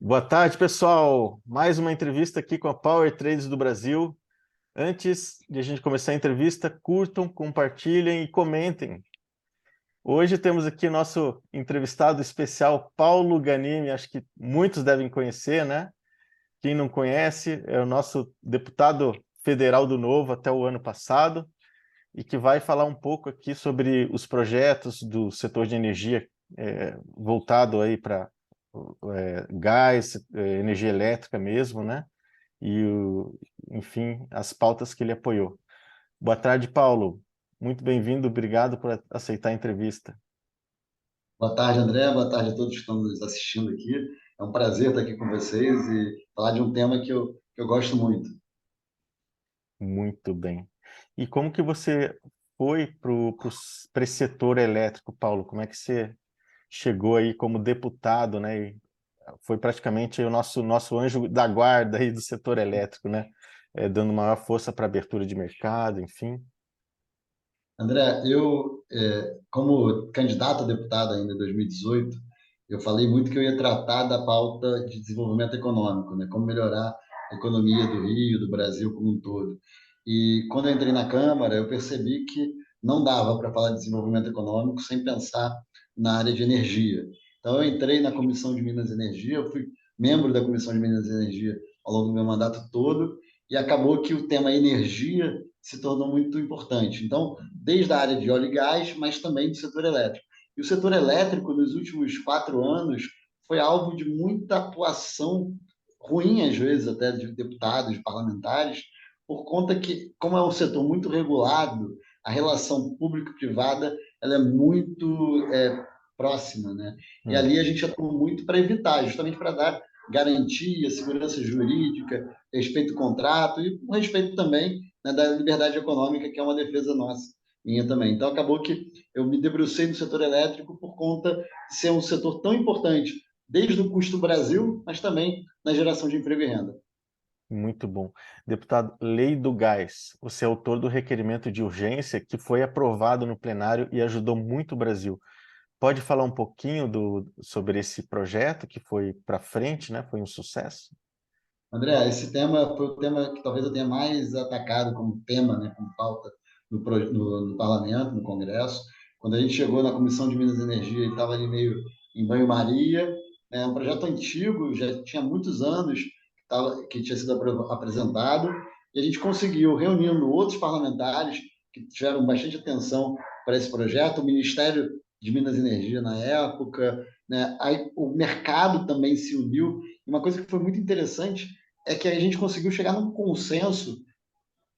Boa tarde, pessoal. Mais uma entrevista aqui com a Power Trades do Brasil. Antes de a gente começar a entrevista, curtam, compartilhem e comentem. Hoje temos aqui nosso entrevistado especial, Paulo Ganimi. Acho que muitos devem conhecer, né? Quem não conhece, é o nosso deputado federal do Novo até o ano passado e que vai falar um pouco aqui sobre os projetos do setor de energia voltado aí para gás, energia elétrica mesmo, né? E, enfim, as pautas que ele apoiou. Boa tarde, Paulo. Muito bem-vindo, obrigado por aceitar a entrevista. Boa tarde, André. Boa tarde a todos que estão nos assistindo aqui. É um prazer estar aqui com vocês e falar de um tema que eu gosto muito. Muito bem. E como que você foi para esse setor elétrico, Paulo? Como é que você chegou aí como deputado, né? E foi praticamente aí o nosso anjo da guarda aí do setor elétrico, né? Dando maior força para abertura de mercado, enfim. André, como candidato a deputado ainda em 2018, eu falei muito que eu ia tratar da pauta de desenvolvimento econômico, né? Como melhorar a economia do Rio, do Brasil como um todo. E quando eu entrei na Câmara, eu percebi que não dava para falar de desenvolvimento econômico sem pensar na área de energia. Então, eu entrei na Comissão de Minas e Energia, eu fui membro da Comissão de Minas e Energia ao longo do meu mandato todo, e acabou que o tema energia se tornou muito importante. Então, desde a área de óleo e gás, mas também do setor elétrico. E o setor elétrico, nos últimos 4 anos, foi alvo de muita atuação ruim, às vezes, até de deputados, de parlamentares, por conta que, como é um setor muito regulado, a relação público-privada ela é muito próxima, né? E Hum. ali a gente atua muito para evitar, justamente para dar garantia, segurança jurídica, respeito ao contrato e um respeito também, né, da liberdade econômica, que é uma defesa nossa, minha também. Então, acabou que eu me debrucei no setor elétrico por conta de ser um setor tão importante, desde o custo do Brasil, mas também na geração de emprego e renda. Muito bom. Deputado, Lei do Gás. Você é autor do requerimento de urgência que foi aprovado no plenário e ajudou muito o Brasil. Pode falar um pouquinho sobre esse projeto que foi para frente, né? Foi um sucesso? André, esse tema foi o tema que talvez eu tenha mais atacado como tema, né, como pauta no parlamento, no Congresso. Quando a gente chegou na Comissão de Minas e Energia, ele estava ali meio em banho-maria. É um projeto antigo, já tinha muitos anos que tinha sido apresentado, e a gente conseguiu, reunindo outros parlamentares que tiveram bastante atenção para esse projeto, o Ministério de Minas e Energia na época, né, aí o mercado também se uniu. Uma coisa que foi muito interessante é que a gente conseguiu chegar num consenso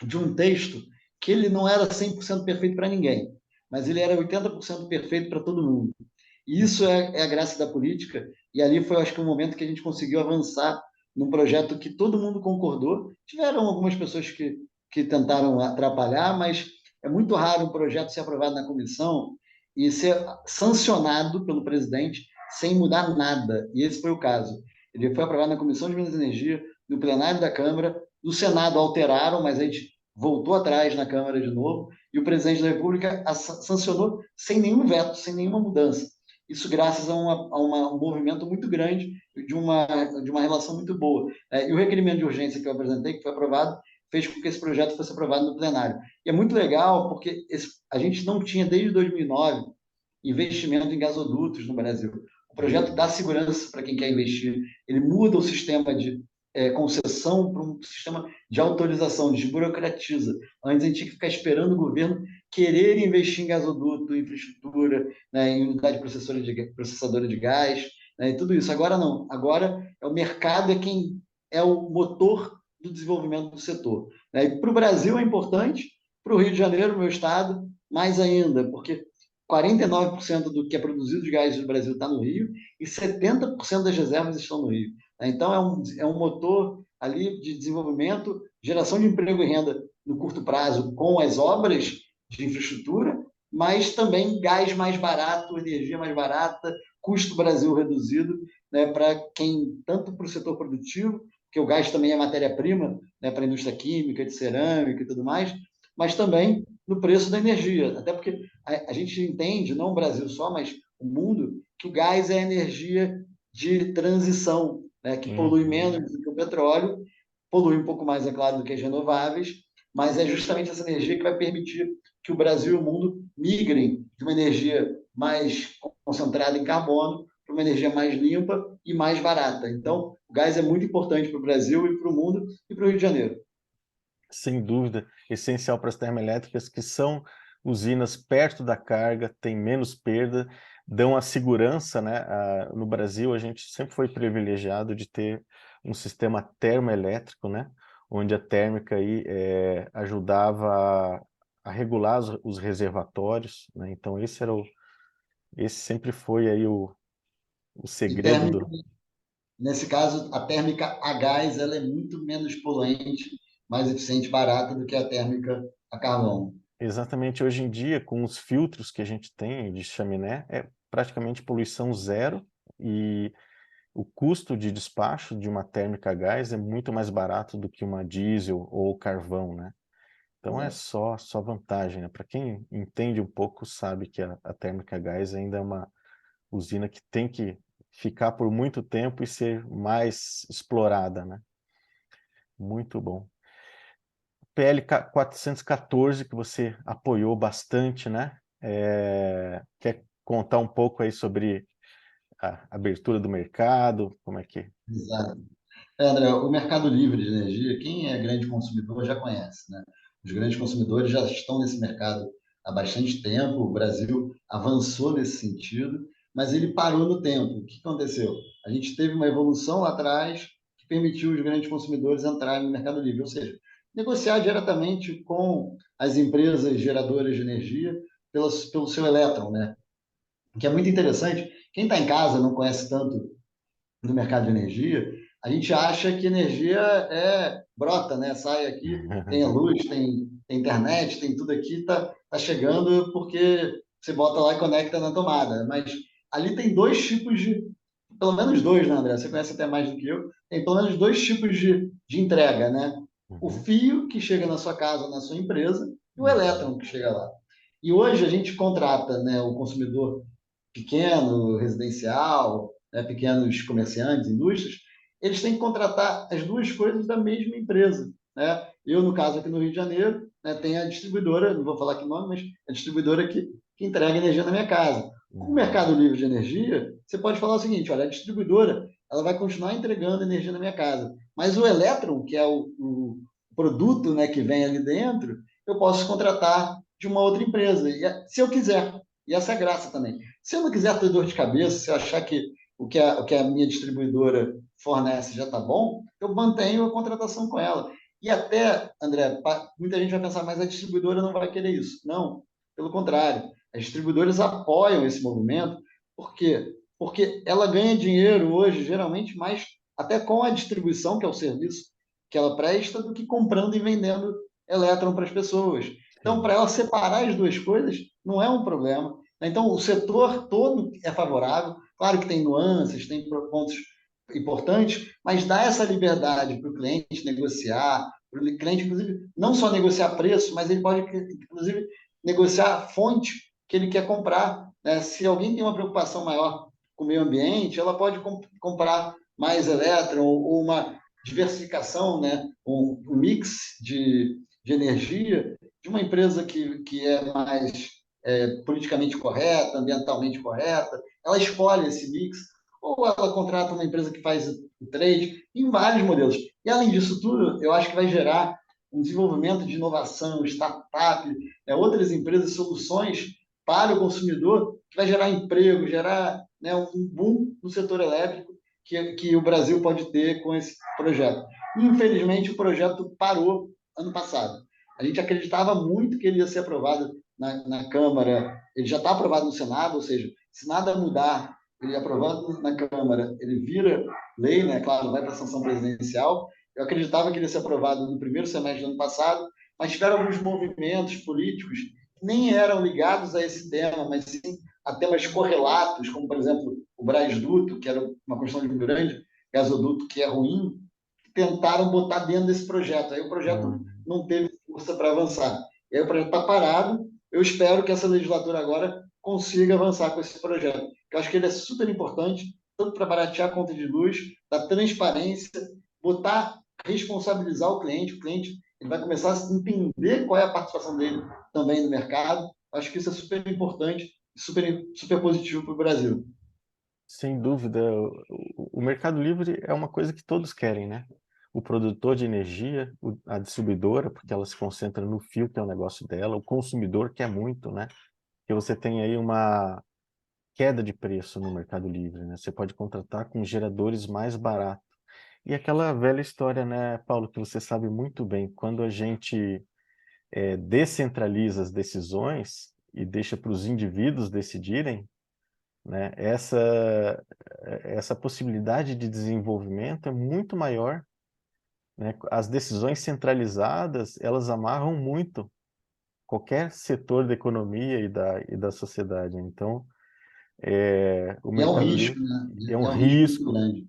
de um texto que ele não era 100% perfeito para ninguém, mas ele era 80% perfeito para todo mundo. E isso é a graça da política, e ali foi, acho que, um momento que a gente conseguiu avançar num projeto que todo mundo concordou. Tiveram algumas pessoas que tentaram atrapalhar, mas é muito raro um projeto ser aprovado na comissão e ser sancionado pelo presidente sem mudar nada. E esse foi o caso. Ele foi aprovado na Comissão de Minas e Energia, no plenário da Câmara, no Senado alteraram, mas a gente voltou atrás na Câmara de novo, e o presidente da República sancionou sem nenhum veto, sem nenhuma mudança. Isso graças um movimento muito grande de uma relação muito boa. E o requerimento de urgência que eu apresentei, que foi aprovado, fez com que esse projeto fosse aprovado no plenário. E é muito legal porque a gente não tinha, desde 2009, investimento em gasodutos no Brasil. O projeto dá segurança para quem quer investir, ele muda o sistema de concessão para um sistema de autorização, desburocratiza. Antes a gente tinha que ficar esperando o governo querer investir em gasoduto, em infraestrutura, né, em unidade processadora de gás, né, e tudo isso. Agora não. Agora é o mercado é quem é o motor do desenvolvimento do setor. Né? E para o Brasil é importante, para o Rio de Janeiro, meu estado, mais ainda, porque 49% do que é produzido de gás no Brasil está no Rio e 70% das reservas estão no Rio. Então, é um motor ali de desenvolvimento, geração de emprego e renda no curto prazo com as obras de infraestrutura, mas também gás mais barato, energia mais barata, custo Brasil reduzido, né, para quem, tanto para o setor produtivo, que o gás também é matéria-prima, né, para a indústria química, de cerâmica e tudo mais, mas também no preço da energia. Até porque a gente entende, não o Brasil só, mas o mundo, que o gás é a energia de transição. né, que polui Uhum. menos do que o petróleo, polui um pouco mais, é claro, do que as renováveis, mas é justamente essa energia que vai permitir que o Brasil e o mundo migrem de uma energia mais concentrada em carbono para uma energia mais limpa e mais barata. Então, o gás é muito importante para o Brasil e para o mundo e para o Rio de Janeiro. Sem dúvida, essencial para as termoelétricas, que são usinas perto da carga, têm menos perda, dão a segurança, né? No Brasil, a gente sempre foi privilegiado de ter um sistema termoelétrico, né? Onde a térmica aí, ajudava a regular os reservatórios, né? Então, esse sempre foi aí o E segredo térmica, do... nesse caso, a térmica a gás ela é muito menos poluente, mais eficiente e barata do que a térmica a carvão. Exatamente, hoje em dia, com os filtros que a gente tem de chaminé, é praticamente poluição zero e o custo de despacho de uma térmica a gás é muito mais barato do que uma diesel ou carvão, né? Então é Exato. só vantagem, né? Para quem entende um pouco, sabe que a térmica a gás ainda é uma usina que tem que ficar por muito tempo e ser mais explorada, né? Muito bom. PL 414, que você apoiou bastante, né? Quer contar um pouco aí sobre a abertura do mercado? Como é que... Exato. André, o mercado livre de energia, quem é grande consumidor já conhece, né? Os grandes consumidores já estão nesse mercado há bastante tempo, o Brasil avançou nesse sentido, mas ele parou no tempo. O que aconteceu? A gente teve uma evolução lá atrás que permitiu os grandes consumidores entrarem no mercado livre, ou seja, negociar diretamente com as empresas geradoras de energia pelo seu elétron, né? O que é muito interessante. Quem está em casa não conhece tanto do mercado de energia, a gente acha que energia brota, né? Sai aqui, tem a luz, tem internet, tem tudo aqui, tá chegando porque você bota lá e conecta na tomada. Mas ali tem dois tipos pelo menos dois, né, André? Você conhece até mais do que eu. Tem pelo menos dois tipos de entrega, né? O Uhum, fio que chega na sua casa, na sua empresa, e o uhum, elétron que chega lá. E hoje a gente contrata, né, o consumidor pequeno, residencial, né, pequenos comerciantes, indústrias, eles têm que contratar as duas coisas da mesma empresa. Né? Eu, no caso, aqui no Rio de Janeiro, né, tem a distribuidora, não vou falar que nome, mas a distribuidora que entrega energia na minha casa. Com o uhum, Mercado Livre de Energia, você pode falar o seguinte, olha, a distribuidora ela vai continuar entregando energia na minha casa, mas o elétron, que é o produto, né, que vem ali dentro, eu posso contratar de uma outra empresa, se eu quiser. E essa é a graça também. Se eu não quiser ter dor de cabeça, se eu achar que o que a minha distribuidora fornece já está bom, eu mantenho a contratação com ela. E até, André, muita gente vai pensar, mas a distribuidora não vai querer isso. Não, pelo contrário. As distribuidoras apoiam esse movimento, por quê? Porque ela ganha dinheiro hoje, geralmente, mais até com a distribuição, que é o serviço que ela presta, do que comprando e vendendo elétron para as pessoas. Então, sim. para ela separar as duas coisas, não é um problema. Então, o setor todo é favorável. Claro que tem nuances, tem pontos importantes, mas dá essa liberdade para o cliente negociar, para o cliente, inclusive, não só negociar preço, mas ele pode, inclusive, negociar a fonte que ele quer comprar. Né? Se alguém tem uma preocupação maior com o meio ambiente, ela pode comprar mais elétron ou uma diversificação, né? Um mix de energia de uma empresa que é mais politicamente correta, ambientalmente correta, ela escolhe esse mix, ou ela contrata uma empresa que faz o trade, em vários modelos. E além disso tudo, eu acho que vai gerar um desenvolvimento de inovação, startup, outras empresas, soluções para o consumidor, que vai gerar emprego, gerar né, um boom no setor elétrico que o Brasil pode ter com esse projeto. Infelizmente, o projeto parou ano passado. A gente acreditava muito que ele ia ser aprovado na Câmara, ele já está aprovado no Senado, ou seja, se nada mudar, ele é aprovado na Câmara, ele vira lei, né? Claro, vai para a sanção presidencial. Eu acreditava que ele ia ser aprovado no primeiro semestre do ano passado, mas tiveram alguns movimentos políticos que nem eram ligados a esse tema, mas sim a temas correlatos, como, por exemplo, o Brasduto, que era uma construção de um grande gasoduto que é ruim, tentaram botar dentro desse projeto. Aí o projeto Uhum. não teve força para avançar. E aí o projeto está parado. Eu espero que essa legislatura agora consiga avançar com esse projeto. Eu acho que ele é super importante tanto para baratear a conta de luz, da transparência, botar, responsabilizar o cliente ele vai começar a entender qual é a participação dele também no mercado. Acho que isso é super importante e super positivo para o Brasil. Sem dúvida, o Mercado Livre é uma coisa que todos querem, né? O produtor de energia, a distribuidora, porque ela se concentra no fio, que é o negócio dela, o consumidor quer muito, né? Que você tem aí uma queda de preço no Mercado Livre, né? Você pode contratar com geradores mais baratos. E aquela velha história, né, Paulo, que você sabe muito bem, quando a gente descentraliza as decisões e deixa para os indivíduos decidirem, né, essa possibilidade de desenvolvimento é muito maior, né? As decisões centralizadas, elas amarram muito qualquer setor da economia e da sociedade. Então, o E é um Mercado risco, Livre né? é um É um risco muito risco, grande.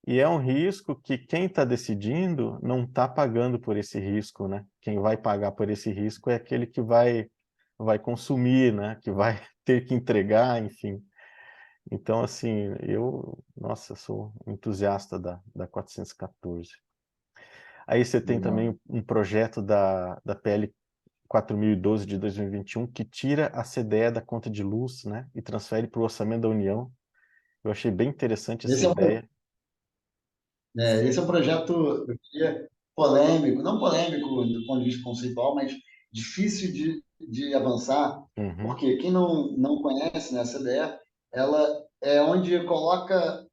e é um risco que quem está decidindo não está pagando por esse risco, né? Quem vai pagar por esse risco é aquele que vai consumir, né? Que vai ter que entregar, enfim. Então, assim, nossa, sou entusiasta da 414. Aí você tem Legal. também um projeto da PL 4012 de 2021 que tira a CDE da conta de luz, né? E transfere para o orçamento da União. Eu achei bem interessante essa Esse é um, ideia. esse é um projeto, eu diria, polêmico, não polêmico do ponto de vista conceitual, mas difícil de avançar, Uhum, porque quem não conhece, né, a CDE, ela é onde coloca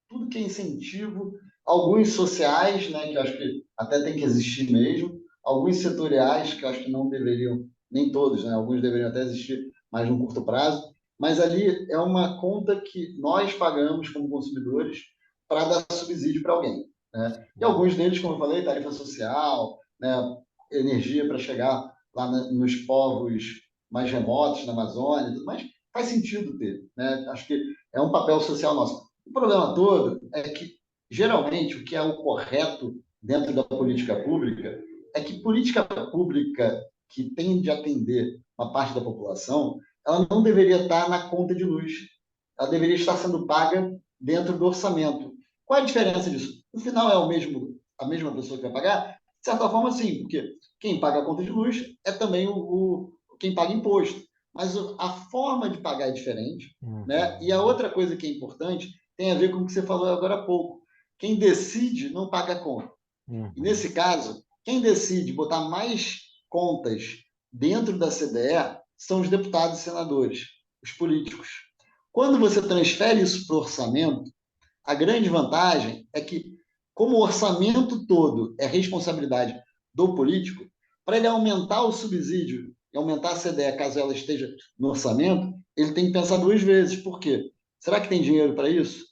tudo que é incentivo, alguns sociais, né, que eu acho que até tem que existir mesmo, alguns setoriais, que eu acho que não deveriam, nem todos, né, alguns deveriam até existir, mas no curto prazo, mas ali é uma conta que nós pagamos como consumidores para dar subsídio para alguém. Né? E alguns deles, como eu falei, tarifa social, né, energia para chegar lá nos povos mais remotos, na Amazônia, e tudo mais, faz sentido ter. Né? Acho que é um papel social nosso. O problema todo é que, geralmente, o que é o correto dentro da política pública é que política pública que tem de atender uma parte da população, ela não deveria estar na conta de luz. Ela deveria estar sendo paga dentro do orçamento. Qual é a diferença disso? No final é a mesma pessoa que vai pagar? De certa forma, sim, porque quem paga a conta de luz é também quem paga imposto. Mas a forma de pagar é diferente. Né? E a uhum, outra coisa que é importante tem a ver com o que você falou agora há pouco. Quem decide não paga a conta. E uhum, nesse caso, quem decide botar mais contas dentro da CDE são os deputados e senadores, os políticos. Quando você transfere isso para o orçamento, a grande vantagem é que, como o orçamento todo é responsabilidade do político, para ele aumentar o subsídio e aumentar a CDE, caso ela esteja no orçamento, ele tem que pensar duas vezes. Por quê? Será que tem dinheiro para isso?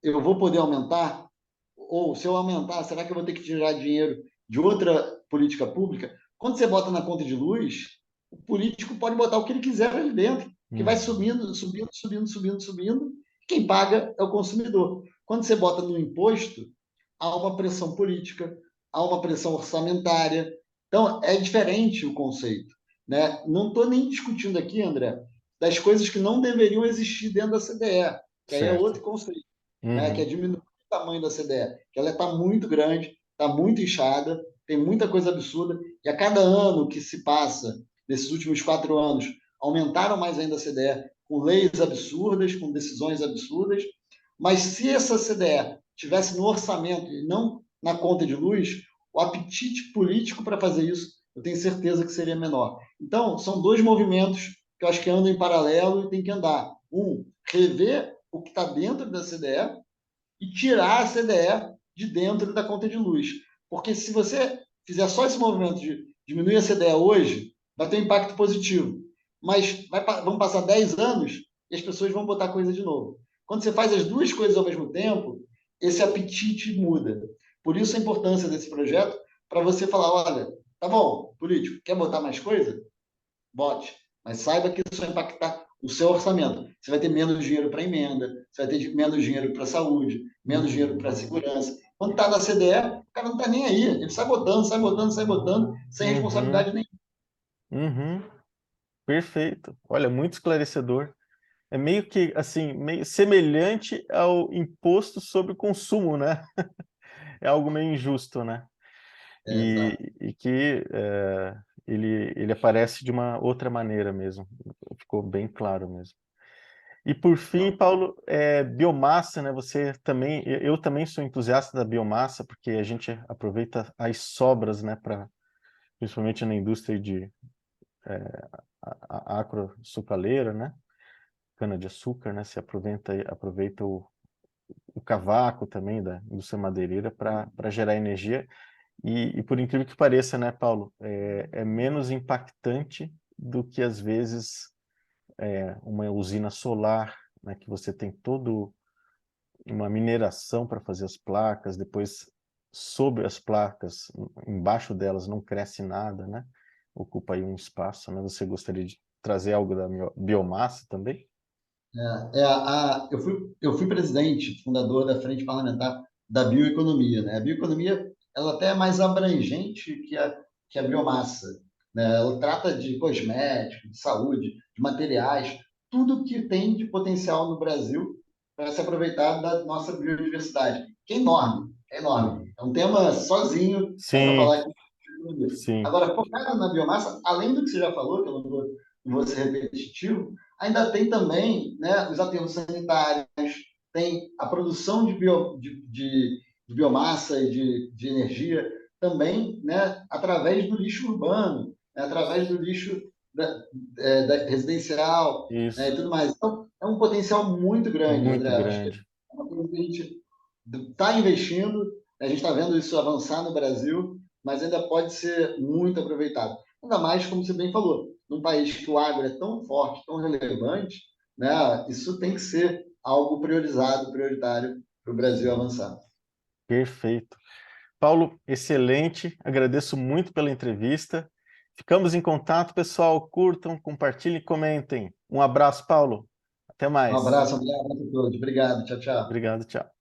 Eu vou poder aumentar? Ou se eu aumentar, será que eu vou ter que tirar dinheiro de outra política pública? Quando você bota na conta de luz, o político pode botar o que ele quiser ali dentro, que vai uhum, subindo, subindo, subindo, subindo, subindo. Quem paga é o consumidor. Quando você bota no imposto, há uma pressão política, há uma pressão orçamentária. Então, é diferente o conceito. Né? Não estou nem discutindo aqui, André, das coisas que não deveriam existir dentro da CDE, que aí é certo. outro conceito, né? Que é Uhum, diminuir o tamanho da CDE, que ela está muito grande, está muito inchada, tem muita coisa absurda, e a cada ano que se passa, nesses últimos 4 anos, aumentaram mais ainda a CDE, com leis absurdas, com decisões absurdas, mas se essa CDE tivesse no orçamento e não na conta de luz, o apetite político para fazer isso, eu tenho certeza que seria menor. Então, são dois movimentos que eu acho que andam em paralelo e tem que andar. Um, rever o que está dentro da CDE e tirar a CDE de dentro da conta de luz. Porque se você fizer só esse movimento de diminuir a CDE hoje, vai ter um impacto positivo. Mas vão passar 10 anos e as pessoas vão botar coisa de novo. Quando você faz as duas coisas ao mesmo tempo, esse apetite muda. Por isso a importância desse projeto, para você falar, olha, tá bom, político, quer botar mais coisa? Bote. Mas saiba que isso vai impactar o seu orçamento. Você vai ter menos dinheiro para emenda, você vai ter menos dinheiro para saúde, menos dinheiro para uhum, segurança. Quando está na CDE, o cara não está nem aí. Ele sai botando, sai botando, sai botando, sem uhum, responsabilidade nenhuma. uhum. Perfeito. Olha, muito esclarecedor. é meio que assim, meio semelhante ao imposto sobre o consumo, né? É algo meio injusto, né? Exato. E que ele aparece de uma outra maneira mesmo. Ficou bem claro mesmo. E por fim, Não. Paulo, biomassa, né? Você também, eu também sou entusiasta da biomassa, porque a gente aproveita as sobras, né? Principalmente na indústria de agro-sucaleira, né? Cana-de-açúcar, né? Se aproveita o cavaco também da indústria madeireira para gerar energia. E por incrível que pareça, né, Paulo, é menos impactante do que às vezes uma usina solar, né, que você tem todo uma mineração para fazer as placas, depois sobre as placas, embaixo delas não cresce nada, né? Ocupa aí um espaço, né? Você gostaria de trazer algo da biomassa também? Eu fui presidente, fundador da Frente Parlamentar da Bioeconomia, né? A bioeconomia, ela até é mais abrangente que a biomassa, né? Ela trata de cosméticos, de saúde, de materiais, tudo que tem de potencial no Brasil para se aproveitar da nossa biodiversidade, que é enorme, é enorme. É um tema sozinho, dá para Sim, falar aqui. sim, Agora, focado na biomassa, além do que você já falou, que eu não vou ser repetitivo, ainda tem também, né, os aterros sanitários, tem a produção de biomassa e de energia também, né, através do lixo urbano, né, através do lixo residencial, né, isso, e tudo mais. Então, é um potencial muito grande, André. muito Acho que é grande. uma coisa que a gente está investindo, a gente está vendo isso avançar no Brasil, mas ainda pode ser muito aproveitado. Ainda mais, como você bem falou, num país que o agro é tão forte, tão relevante, né, isso tem que ser algo priorizado, prioritário para o Brasil Sim, avançar. perfeito. Paulo, excelente. Agradeço muito pela entrevista. Ficamos em contato, pessoal. Curtam, compartilhem, comentem. Um abraço, Paulo. Até Um mais. abraço, um abraço a todos. Obrigado. Tchau, tchau. Obrigado, tchau.